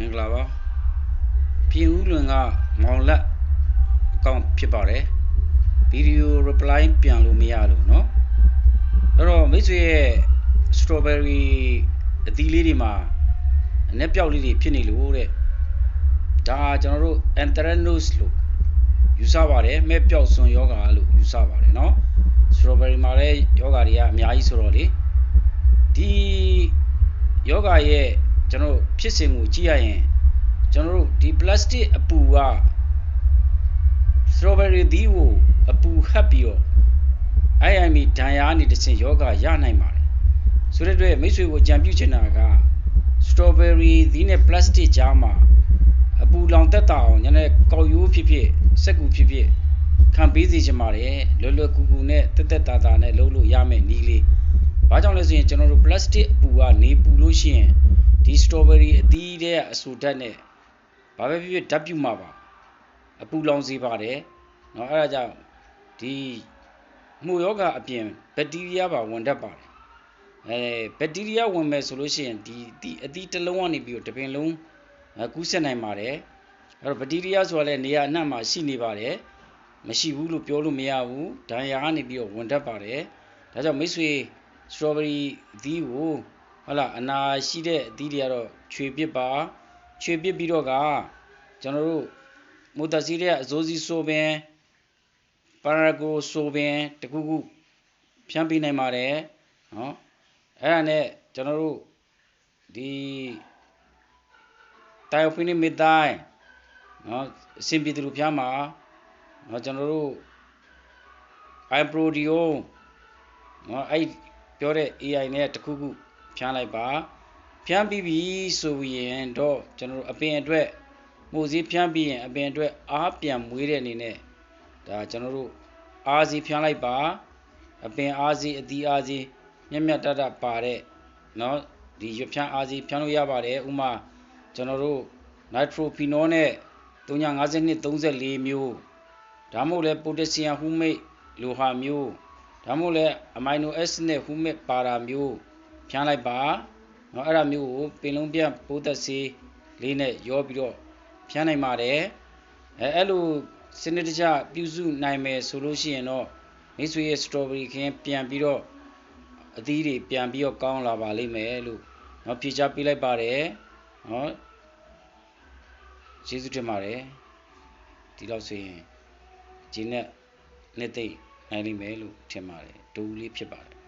မင်္ဂလာပါပြင်ဦးလွင်ကမောင်လက်အကောင့်ဖြစ်ပါတယ်ဗီဒီယို reply ပြန်လို့မရလို့เนาะအဲ့တော့မိတ်ဆွေရဲ့ strawberry အသီးလေးတွေမှာအနက်ပြောက်လေးတွေဖြစ်နေလို့တဲ့ဒါကျွန်တော်တို့ anthracnose လို့ယူဆပါတယ်မဲ့ပြောက်စွန်ယောဂါလို့ယူဆပါတယ်เนาะ strawberry မှာလည်းယောဂါတွေကအများကြီးဆိုတော့လေဒီယောဂါရဲ့ကျွန်တော်ဖြစ်စဉ်ကိုကြည့်ရရင်ကျွန်တော်တို့ဒီ plastic အပူက strawberry သီးကိုအပူဟပ်ပြီးတော့ IME ဒဏ်ရာနေတခြင်းယောဂရနိုင်ပါတယ်ဆိုတဲ့အတွက်မိတ်ဆွေကိုကြံပြုချင်တာက strawberry သီးနဲ့ plastic ကြားမှာအပူလောင်တက်တာအောင်ညနေကောက်ရိုးဖြစ်ဖြစ်စက်ကူဖြစ်ဖြစ်ခံပေးစီချင်ပါတယ်လွယ်လွယ်ကူကူနဲ့တက်တက်တာတာနဲ့လုပ်လို့ရမယ်နီးလေးဘာကြောင့်လဲဆိုရင်ကျွန်တော်တို့ plastic အပူကနေပူလို့ရှိရင်ဒီ strawberry အသီးတဲ့အဆူဓာတ်နဲ့ဘာပဲဖြစ်ဖြစ်ဓာတ်ပြုမှာပါအပူလောင်စေပါတယ်เนาะအဲ့ဒါကြောင့်ဒီမှုယောဂအပြင်ဘက်တီးရီးယားပါဝင်တတ်ပါတယ်ဘက်တီးရီးယားဝင်မယ်ဆိုလို့ရှိရင်ဒီအသီးတစ်လုံးကနေပြီးတော့တစ်ပင်လုံးကူးစက်နိုင်ပါတယ်အဲ့တော့ဘက်တီးရီးယားဆိုတာလည်းနေရာအနှံ့မှာရှိနေပါတယ်မရှိဘူးလို့ပြောလို့မရဘူးဒဏ်ရာကနေပြီးတော့ဝင်တတ်ပါတယ်ဒါကြောင့်မိတ်ဆွေ strawberry အသီးကိုဟုတ်လားအနာရှိတဲ့အသီးတွေကတော့ခြွေပစ်ပါခြွေပစ်ပြီးတော့ကကျွန်တော်တို့မိုတာစီရဲ့အစိုးစီဆိုပင်ပါရာဂိုဆိုပင်တခုခုဖြန်းပေးနိုင်ပါတယ်နော်အဲ့ဒါနဲ့ကျွန်တော်တို့ဒီတိုင်ဖိုနီမီတိုင်းနော်အဆင်ပြေတယ်လို့ဖြန်းပါနော်ကျွန်တော်တို့အိုင်ပရိုဒီယိုနော်အဲ့ပြောတဲ့ AI နဲ့တခုခုဖြန်းလိုက်ပါဖြန်းပြီးပြီဆိုရင်တော့ကျွန်တော်တို့အပင်အတွက်မိုးစည်းဖြန်းပြီးရင်အပင်အတွက်အားပြန်မွေးတဲ့အနေနဲ့ဒါကျွန်တော်တို့အားစည်းဖြန်းလိုက်ပါအပင်အားစည်းအသီးအားစည်းမြက်မြက်တတပါတဲ့เนาะဒီရွက်ဖြန်းအားစည်းဖြန်းလို့ရပါတယ်ဥမာကျွန်တော်တို့ nitrophenol နဲ့35234မျိုးဒါမှမဟုတ်လဲ potassium humate လိုဟာမျိုးဒါမှမဟုတ်လဲ amino acid နဲ့ humate ပါတာမျိုးဖြန်းလိုက်ပါเนาะအဲ့ဒါမျိုးကိုပင်လုံးပြန့်ပိုးသက်ဆေးလေးနဲ့ရောပြီးတော့ဖြန်းနိုင်ပါတယ်အဲ့လိုစနစ်တကျပြုစုနိုင်မယ်ဆိုလို့ရှိရင်တော့မိတ်ဆွေရဲ့ strawberry ခင်းပြန်ပြီးတော့အသီးတွေပြန်ပြီးတော့ကောင်းလာပါလိမ့်မယ်လို့เนาะဖြေချပေးလိုက်ပါတယ်เนาะကျေးဇူးတင်ပါတယ်ဒီလောက်ဆိုရင်ဂျင်းနဲ့နှစ်သိမ့်နိုင်လိမ့်မယ်လို့ထင်ပါတယ်ဒူလေးဖြစ်ပါတယ်